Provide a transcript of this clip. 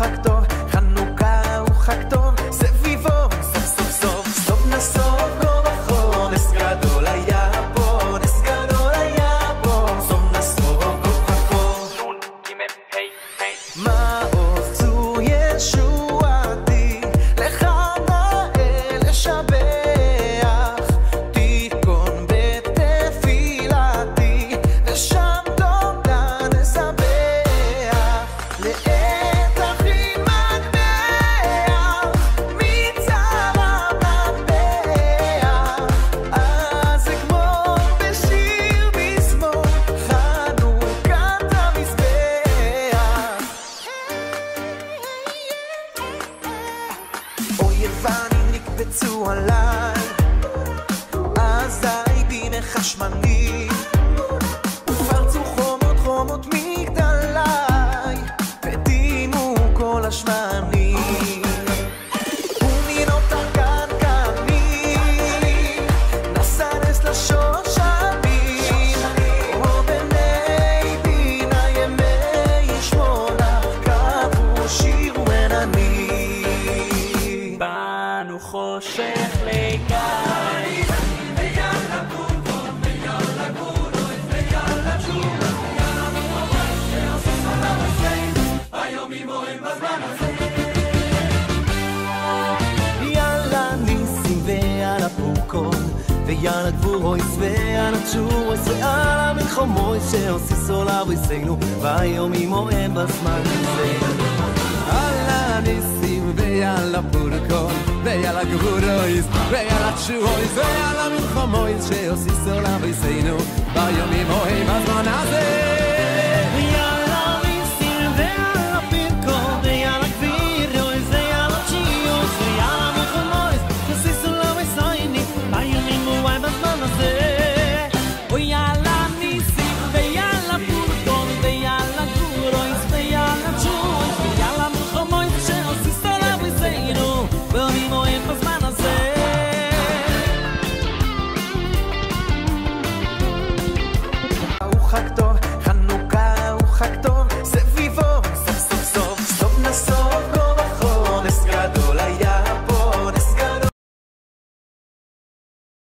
חג טוב, חנוכה הוא חג טוב, סביבו סוף סוף סוף סוף נסוף כה וכה, נס גדול היה פה, נס גדול היה פה, סוף נסוף כה וכה. נון גימל היי היי מעוז צור ישועתי, לך נאה לשבח, תיכון בתפילתי, ושם תודה נזבח. לעת אחי מטבע, מצרה מטבע, אז אגמור בשיר מזמור, חנוכת המזבח. אויבני נקבצו עליי, אזי בי נחשמני, ופרצו חומות חומות מגדליי, ודימו כל השמנים. ומינות הקנקנים, נשא נס לשושנים, או בני בינה ימי שמונה, קבעו שיר ועננים. באנו חושך לגיא, יאללה ניסים ועל הפורקון, ויאללה גבורויס ועל התשורויס, ועל המלחומויס שעושיסו לאבויסנו, והיום ימוהם בזמן הזה. יאללה ניסים ועל הפורקון, ויאללה גבורויס ועל התשורויס, ועל המלחומויס שעושיסו לאבויסנו, והיום ימוהם בזמן הזה.